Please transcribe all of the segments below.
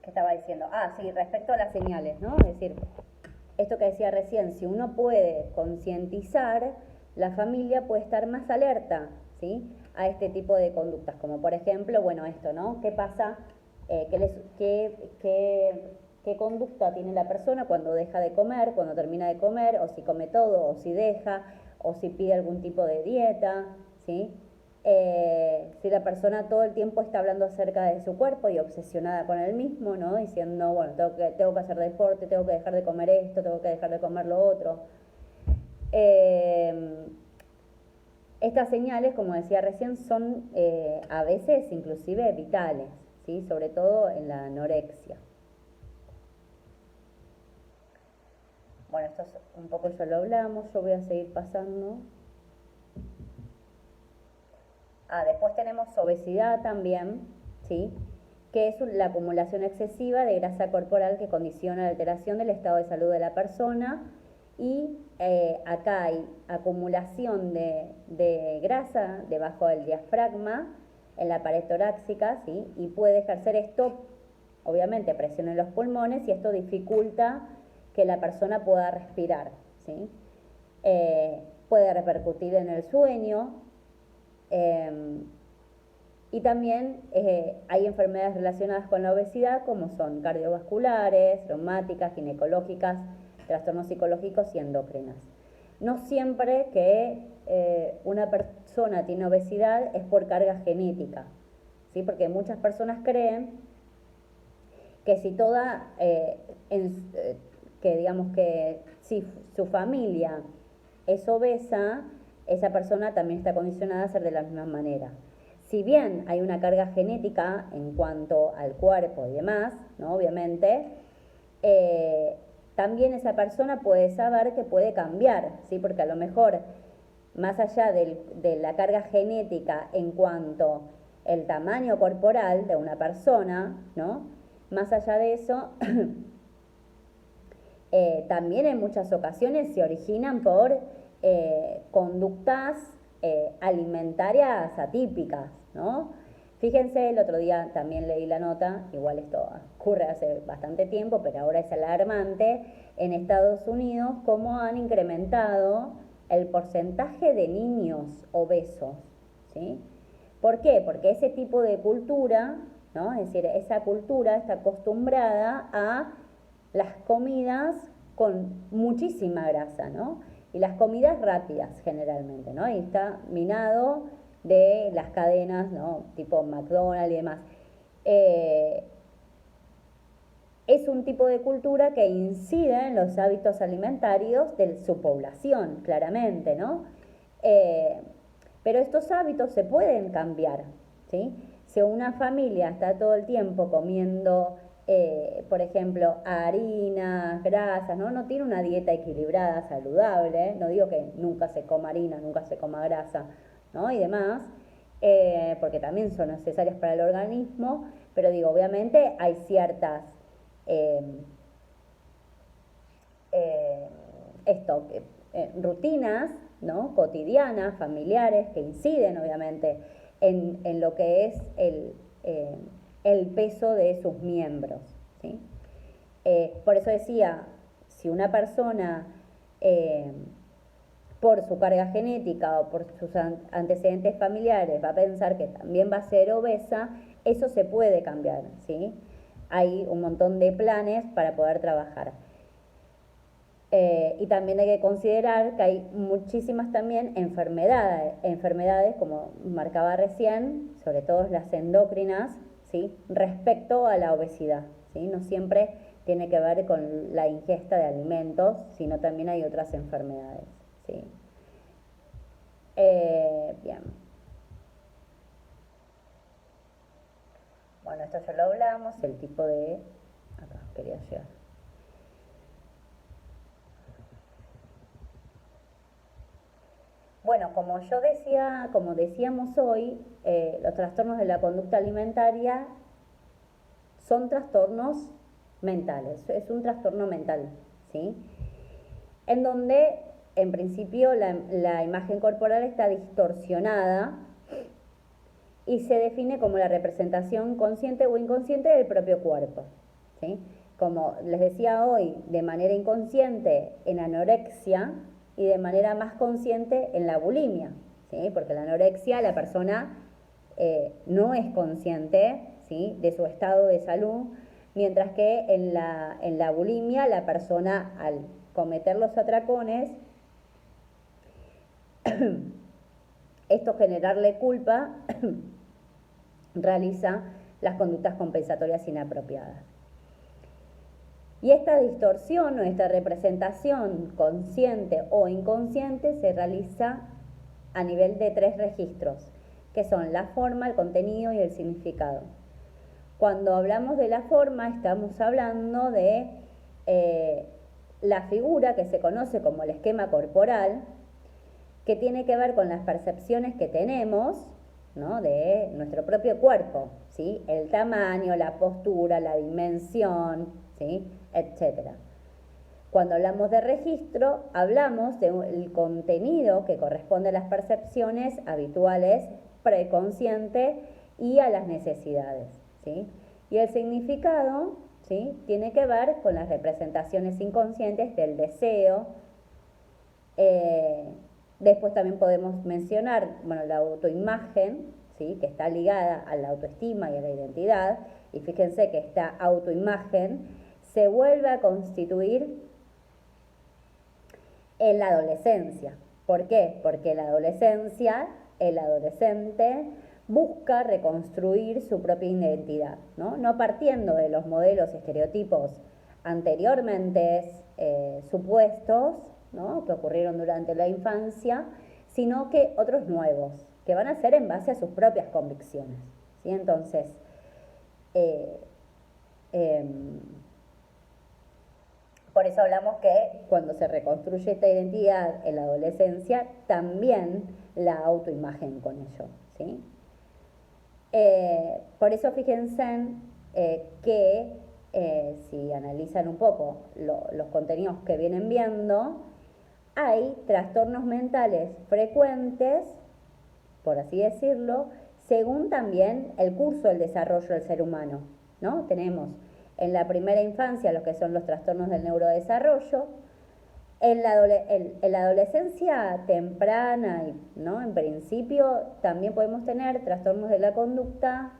¿Qué estaba diciendo? Sí, respecto a las señales, ¿no? Es decir, esto que decía recién, si uno puede concientizar, la familia puede estar más alerta, ¿sí? A este tipo de conductas, como por ejemplo, bueno, esto, ¿no? ¿Qué pasa? ¿Qué conducta tiene la persona cuando deja de comer, cuando termina de comer, o si come todo, o si deja, o si pide algún tipo de dieta, ¿sí? Si la persona todo el tiempo está hablando acerca de su cuerpo y obsesionada con él mismo, ¿no? Diciendo, bueno, tengo que hacer deporte, tengo que dejar de comer esto, tengo que dejar de comer lo otro. Estas señales, como decía recién, son a veces inclusive vitales, ¿sí? Sobre todo en la anorexia. Bueno, esto es un poco ya lo hablamos, yo voy a seguir pasando. Después tenemos obesidad también, ¿sí? Que es la acumulación excesiva de grasa corporal que condiciona la alteración del estado de salud de la persona. Y acá hay acumulación de grasa debajo del diafragma, en la pared torácica, ¿sí? Y puede ejercer esto, obviamente, presión en los pulmones y esto dificulta que la persona pueda respirar, ¿sí? Puede repercutir en el sueño. Y también hay enfermedades relacionadas con la obesidad como son cardiovasculares, reumáticas, ginecológicas, trastornos psicológicos y endocrinas. No siempre que una persona tiene obesidad es por carga genética, ¿sí? Porque muchas personas creen que si que digamos que si su familia es obesa, esa persona también está condicionada a ser de la misma manera. Si bien hay una carga genética en cuanto al cuerpo y demás, ¿no? Obviamente, también esa persona puede saber que puede cambiar, ¿sí? Porque a lo mejor, más allá de la carga genética en cuanto el tamaño corporal de una persona, ¿no? Más allá de eso, también en muchas ocasiones se originan por conductas alimentarias atípicas, ¿no? Fíjense, el otro día también leí la nota, igual esto ocurre hace bastante tiempo, pero ahora es alarmante, en Estados Unidos, cómo han incrementado el porcentaje de niños obesos, ¿sí? ¿Por qué? Porque ese tipo de cultura, ¿no? Es decir, esa cultura está acostumbrada a las comidas con muchísima grasa, ¿no? Y las comidas rápidas generalmente, ¿no? Y está minado de las cadenas, ¿no? Tipo McDonald's y demás. Es un tipo de cultura que incide en los hábitos alimentarios de su población, claramente, ¿no? Pero estos hábitos se pueden cambiar, ¿sí? Si una familia está todo el tiempo comiendo, por ejemplo, harinas, grasas, ¿no? No tiene una dieta equilibrada, saludable, ¿eh? No digo que nunca se coma harina, nunca se coma grasa, ¿no? Y demás, porque también son necesarias para el organismo, pero digo, obviamente hay ciertas eh, eh, esto, rutinas, ¿no? Cotidianas, familiares, que inciden obviamente en lo que es el peso de sus miembros, ¿sí? Por eso decía, si una persona por su carga genética o por sus antecedentes familiares va a pensar que también va a ser obesa, eso se puede cambiar, ¿sí? Hay un montón de planes para poder trabajar. Y también hay que considerar que hay muchísimas también enfermedades como marcaba recién, sobre todo las endocrinas, ¿sí? Respecto a la obesidad, ¿sí? No siempre tiene que ver con la ingesta de alimentos, sino también hay otras enfermedades, ¿sí? Bien. Bueno, esto ya lo hablamos, el tipo de... Acá quería llegar. Bueno, como yo decía, como decíamos hoy, los trastornos de la conducta alimentaria son trastornos mentales, es un trastorno mental, ¿sí? En donde, en principio, la imagen corporal está distorsionada y se define como la representación consciente o inconsciente del propio cuerpo, ¿sí? Como les decía hoy, de manera inconsciente en anorexia y de manera más consciente en la bulimia, ¿sí? Porque la anorexia la persona no es consciente, ¿sí?, de su estado de salud, mientras que en la bulimia la persona al cometer los atracones, esto generarle culpa, realiza las conductas compensatorias inapropiadas. Y esta distorsión o esta representación consciente o inconsciente se realiza a nivel de 3 registros, que son la forma, el contenido y el significado. Cuando hablamos de la forma, estamos hablando de la figura que se conoce como el esquema corporal, que tiene que ver con las percepciones que tenemos, ¿no?, de nuestro propio cuerpo, ¿sí? El tamaño, la postura, la dimensión, ¿sí?, etc. Cuando hablamos de registro, hablamos del contenido que corresponde a las percepciones habituales, preconsciente y a las necesidades, ¿sí? Y el significado, ¿sí?, tiene que ver con las representaciones inconscientes del deseo. Después también podemos mencionar, bueno, la autoimagen, ¿sí?, que está ligada a la autoestima y a la identidad. Y fíjense que esta autoimagen se vuelve a constituir en la adolescencia. ¿Por qué? Porque en la adolescencia el adolescente busca reconstruir su propia identidad, ¿no? No partiendo de los modelos y estereotipos anteriormente supuestos, ¿no?, que ocurrieron durante la infancia, sino que otros nuevos, que van a ser en base a sus propias convicciones, ¿sí? Entonces, por eso hablamos que cuando se reconstruye esta identidad en la adolescencia, también la autoimagen con ello, ¿sí? Por eso fíjense que si analizan un poco los contenidos que vienen viendo, hay trastornos mentales frecuentes, por así decirlo, según también el curso del desarrollo del ser humano, ¿no? Tenemos en la primera infancia lo que son los trastornos del neurodesarrollo, en la adolescencia temprana, ¿no?, en principio también podemos tener trastornos de la conducta,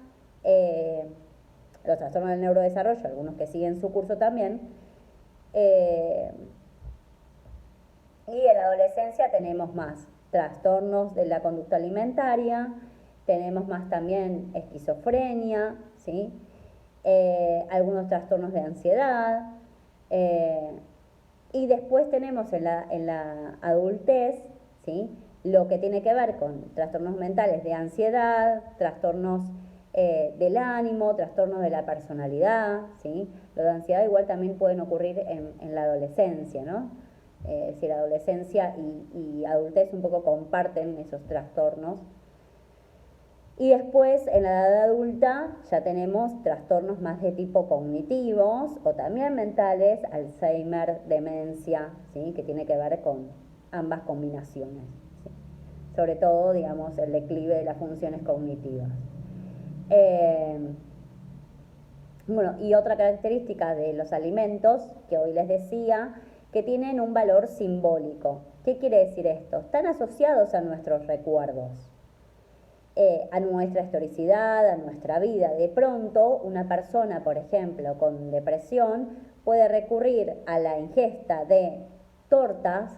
los trastornos del neurodesarrollo, algunos que siguen su curso también, y en la adolescencia tenemos más trastornos de la conducta alimentaria, tenemos más también esquizofrenia, ¿sí?, algunos trastornos de ansiedad, y después tenemos en la adultez, ¿sí?, lo que tiene que ver con trastornos mentales de ansiedad, trastornos del ánimo, trastornos de la personalidad, ¿sí? Lo de ansiedad igual también pueden ocurrir en la adolescencia, ¿no? Es decir, adolescencia y adultez un poco comparten esos trastornos. Y después, en la edad adulta, ya tenemos trastornos más de tipo cognitivos o también mentales, Alzheimer, demencia, ¿sí?, que tiene que ver con ambas combinaciones, ¿sí? Sobre todo, digamos, el declive de las funciones cognitivas. Bueno, y otra característica de los alimentos, que hoy les decía, que tienen un valor simbólico. ¿Qué quiere decir esto? Están asociados a nuestros recuerdos, a nuestra historicidad, a nuestra vida. De pronto, una persona, por ejemplo, con depresión, puede recurrir a la ingesta de tortas,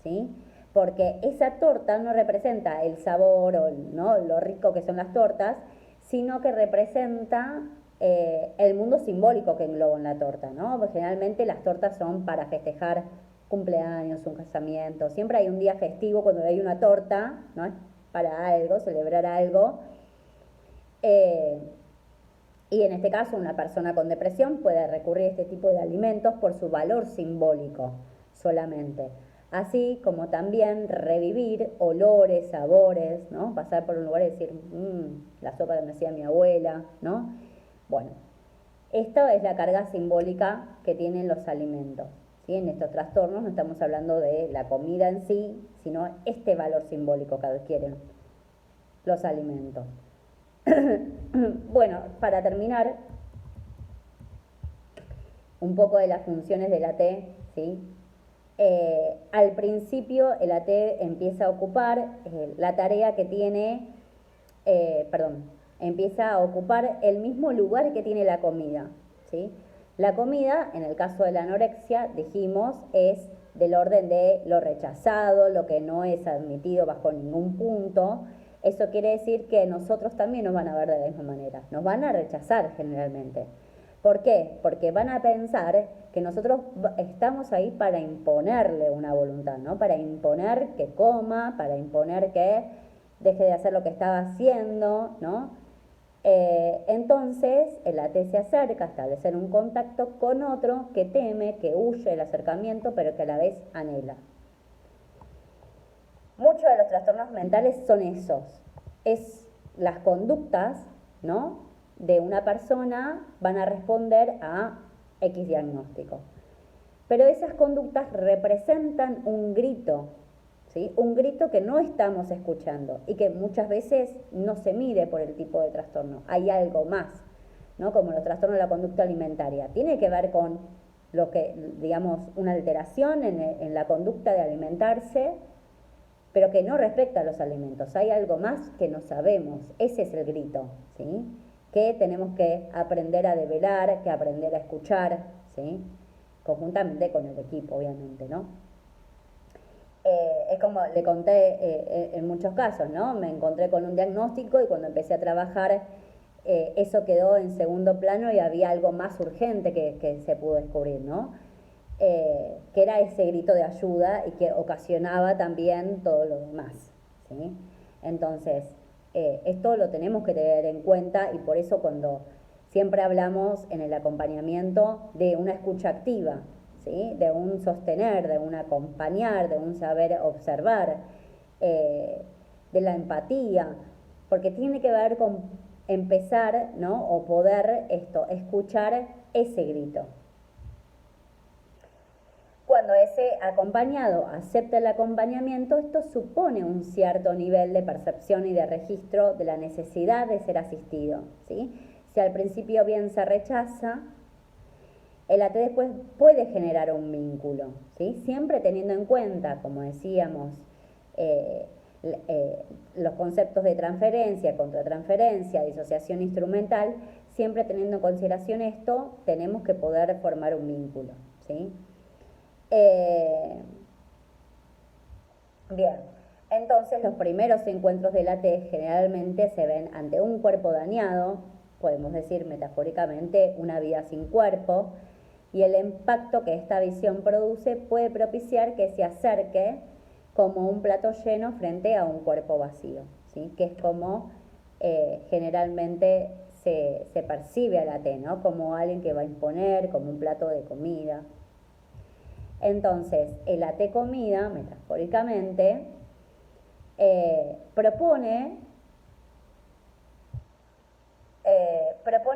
¿sí?, porque esa torta no representa el sabor o, ¿no?, lo rico que son las tortas, sino que representa el mundo simbólico que engloba en la torta, ¿no? Porque generalmente las tortas son para festejar cumpleaños, un casamiento, siempre hay un día festivo cuando hay una torta, ¿no?, para algo, celebrar algo. Y en este caso una persona con depresión puede recurrir a este tipo de alimentos por su valor simbólico solamente. Así como también revivir olores, sabores, ¿no? Pasar por un lugar y decir, la sopa que me hacía mi abuela, ¿no? Bueno, esto es la carga simbólica que tienen los alimentos, ¿sí? En estos trastornos no estamos hablando de la comida en sí, sino este valor simbólico que adquieren los alimentos. Bueno, para terminar, un poco de las funciones del AT, ¿sí? Al principio el AT empieza a ocupar la tarea que tiene, empieza a ocupar el mismo lugar que tiene la comida, ¿sí? La comida, en el caso de la anorexia, dijimos, es del orden de lo rechazado, lo que no es admitido bajo ningún punto. Eso quiere decir que nosotros también nos van a ver de la misma manera, nos van a rechazar generalmente. ¿Por qué? Porque van a pensar que nosotros estamos ahí para imponerle una voluntad, ¿no? Para imponer que coma, para imponer que deje de hacer lo que estaba haciendo, ¿no? Entonces el AT se acerca a establecer un contacto con otro que teme, que huye del acercamiento, pero que a la vez anhela. Muchos de los trastornos mentales son esos, es las conductas, ¿no?, de una persona van a responder a X diagnóstico. Pero esas conductas representan un grito, ¿sí? Un grito que no estamos escuchando y que muchas veces no se mide por el tipo de trastorno. Hay algo más, ¿no? Como los trastornos de la conducta alimentaria. Tiene que ver con lo que, digamos, una alteración en la conducta de alimentarse, pero que no respecta a los alimentos. Hay algo más que no sabemos. Ese es el grito, ¿sí?, que tenemos que aprender a develar, que aprender a escuchar, ¿sí?, conjuntamente con el equipo, obviamente, ¿no? Es como le conté en muchos casos, ¿no? Me encontré con un diagnóstico y cuando empecé a trabajar eso quedó en segundo plano y había algo más urgente que se pudo descubrir, ¿no? Que era ese grito de ayuda y que ocasionaba también todo lo demás, ¿sí? Entonces, esto lo tenemos que tener en cuenta y por eso cuando siempre hablamos en el acompañamiento de una escucha activa, ¿sí?, de un sostener, de un acompañar, de un saber observar, de la empatía, porque tiene que ver con empezar, ¿no?, o poder escuchar ese grito. Cuando ese acompañado acepta el acompañamiento, esto supone un cierto nivel de percepción y de registro de la necesidad de ser asistido, ¿sí? Si al principio bien se rechaza, el AT después puede generar un vínculo, ¿sí?, siempre teniendo en cuenta, como decíamos, los conceptos de transferencia, contratransferencia, disociación instrumental, siempre teniendo en consideración esto, tenemos que poder formar un vínculo, ¿sí? Bien, entonces los primeros encuentros del AT generalmente se ven ante un cuerpo dañado, podemos decir metafóricamente una vida sin cuerpo, y el impacto que esta visión produce puede propiciar que se acerque como un plato lleno frente a un cuerpo vacío, ¿sí?, que es como generalmente se percibe al AT, ¿no?, como alguien que va a imponer, como un plato de comida. Entonces, el AT comida, metafóricamente, propone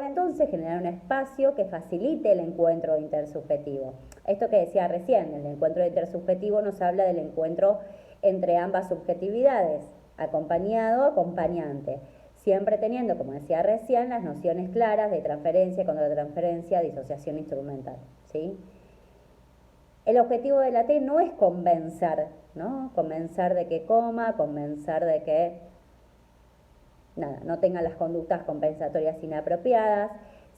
entonces generar un espacio que facilite el encuentro intersubjetivo. Esto que decía recién, el encuentro intersubjetivo nos habla del encuentro entre ambas subjetividades, acompañado, acompañante, siempre teniendo, como decía recién, las nociones claras de transferencia, contratransferencia, disociación instrumental, ¿sí? El objetivo del AT no es convencer, ¿no?, convencer de que coma, convencer de que no tenga las conductas compensatorias inapropiadas,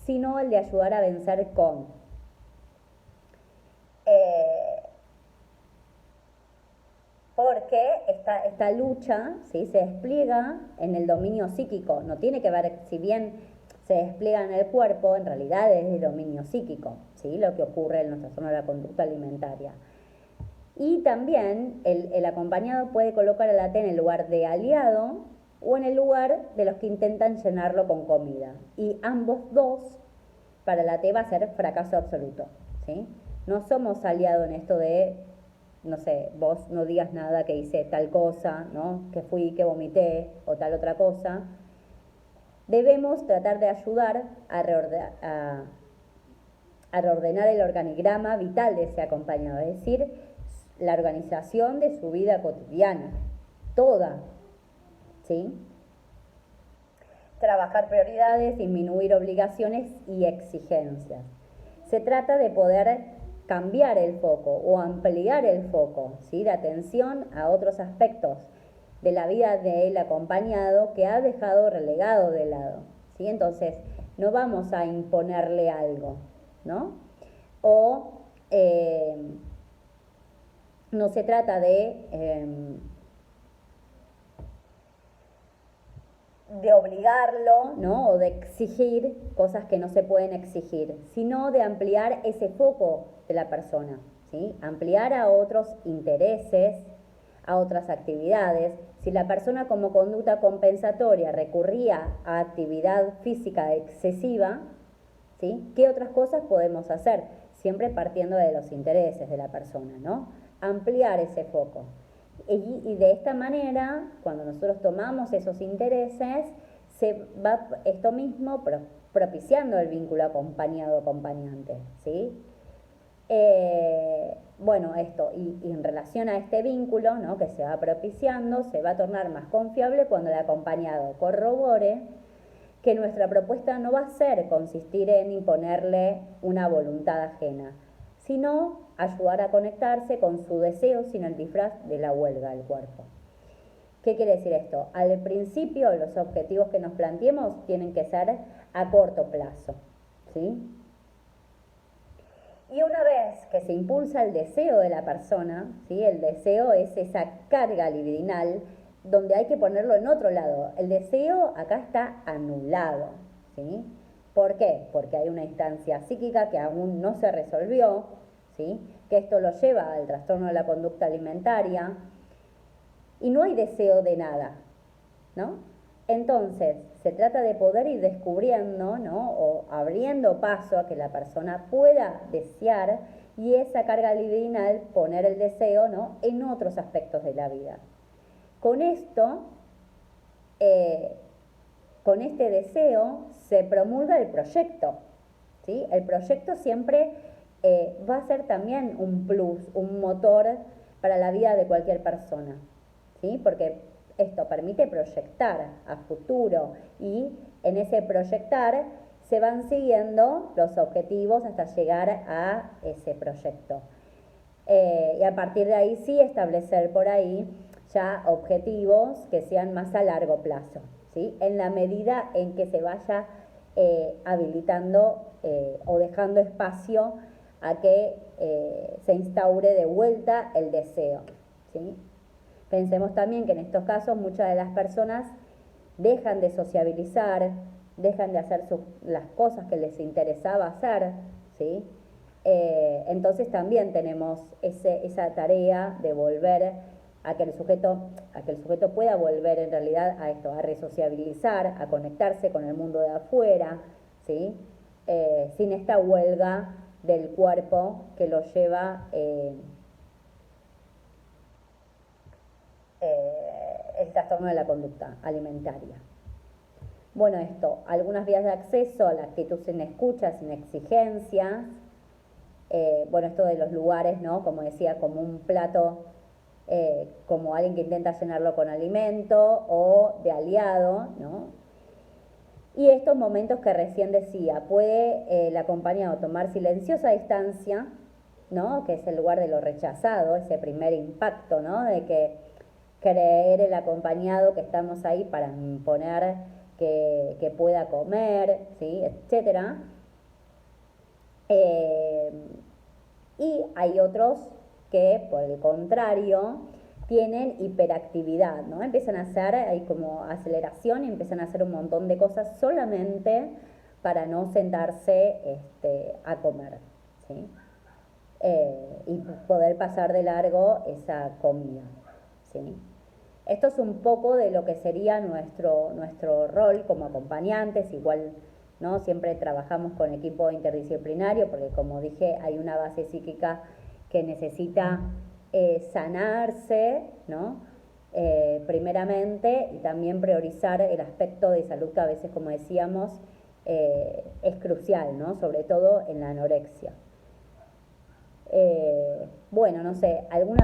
sino el de ayudar a vencer con. Porque esta lucha, ¿sí?, se despliega en el dominio psíquico, no tiene que ver, si bien se despliega en el cuerpo, en realidad es el dominio psíquico, ¿sí?, lo que ocurre en nuestra zona de la conducta alimentaria. Y también el acompañado puede colocar al AT en el lugar de aliado o en el lugar de los que intentan llenarlo con comida. Y ambos dos, para el AT va a ser fracaso absoluto, ¿sí? No somos aliados en esto de, no sé, vos no digas nada que hice tal cosa, ¿no?, que fui, que vomité o tal otra cosa. Debemos tratar de ayudar a reordenar el organigrama vital de ese acompañado, es decir, la organización de su vida cotidiana, toda, ¿sí? Trabajar prioridades, disminuir obligaciones y exigencias. se trata de poder cambiar el foco o ampliar el foco, ¿sí? De atención a otros aspectos de la vida del acompañado que ha dejado relegado de lado, ¿sí? Entonces, no vamos a imponerle algo, ¿no? O no se trata de obligarlo, ¿no? O de exigir cosas que no se pueden exigir, sino de ampliar ese foco de la persona, ¿sí? Ampliar a otros intereses, a otras actividades. Si la persona como conducta compensatoria recurría a actividad física excesiva, ¿sí? ¿Qué otras cosas podemos hacer? Siempre partiendo de los intereses de la persona, ¿no? Ampliar ese foco. Y de esta manera, cuando nosotros tomamos esos intereses, se va esto mismo propiciando el vínculo acompañado-acompañante, ¿sí? Bueno, esto, y en relación a este vínculo, ¿no? Que se va propiciando, se va a tornar más confiable cuando el acompañado corrobore que nuestra propuesta no va a ser consistir en imponerle una voluntad ajena, sino ayudar a conectarse con su deseo sin el disfraz de la huelga del cuerpo. ¿Qué quiere decir esto? Al principio los objetivos que nos planteemos tienen que ser a corto plazo, ¿sí? Y una vez que se impulsa el deseo de la persona, ¿sí? El deseo es esa carga libidinal donde hay que ponerlo en otro lado. El deseo acá está anulado, ¿sí? ¿Por qué? Porque hay una instancia psíquica que aún no se resolvió, ¿sí? Que esto lo lleva al trastorno de la conducta alimentaria y no hay deseo de nada, ¿no? Entonces, se trata de poder ir descubriendo, ¿no? O abriendo paso a que la persona pueda desear y esa carga libidinal poner el deseo, ¿no? En otros aspectos de la vida. Con esto, con este deseo, se promulga el proyecto, ¿sí? El proyecto siempre va a ser también un plus, un motor para la vida de cualquier persona, ¿sí? Porque esto permite proyectar a futuro y en ese proyectar se van siguiendo los objetivos hasta llegar a ese proyecto. Y a partir de ahí sí establecer por ahí ya objetivos que sean más a largo plazo, ¿sí? En la medida en que se vaya habilitando o dejando espacio a que se instaure de vuelta el deseo, ¿sí? Pensemos también que en estos casos muchas de las personas dejan de sociabilizar, dejan de hacer las cosas que les interesaba hacer, ¿sí? Entonces también tenemos esa tarea de volver a que el sujeto pueda volver en realidad a esto, a resociabilizar, a conectarse con el mundo de afuera, ¿sí? Sin esta huelga del cuerpo que lo lleva el trastorno de la conducta alimentaria. Bueno, esto, algunas vías de acceso a la actitud sin escucha, sin exigencias. Bueno, esto de los lugares, ¿no? Como decía, como un plato, como alguien que intenta llenarlo con alimento o de aliado, ¿no? Y estos momentos que recién decía, puede el acompañado tomar silenciosa distancia, ¿no? Que es el lugar de lo rechazado, ese primer impacto, ¿no? De que creer el acompañado que estamos ahí para imponer que pueda comer, ¿sí? Etcétera. Y hay otros que, por el contrario, tienen hiperactividad, ¿no? Empiezan a hacer, hay como aceleración y empiezan a hacer un montón de cosas solamente para no sentarse a comer, ¿sí? Y poder pasar de largo esa comida, ¿sí? Esto es un poco de lo que sería nuestro rol como acompañantes, igual, ¿no? Siempre trabajamos con equipo interdisciplinario porque, como dije, hay una base psíquica que necesita sanarse, ¿no? Primeramente, y también priorizar el aspecto de salud que a veces, como decíamos, es crucial, ¿no? Sobre todo en la anorexia. Bueno, no sé, ¿alguna duda?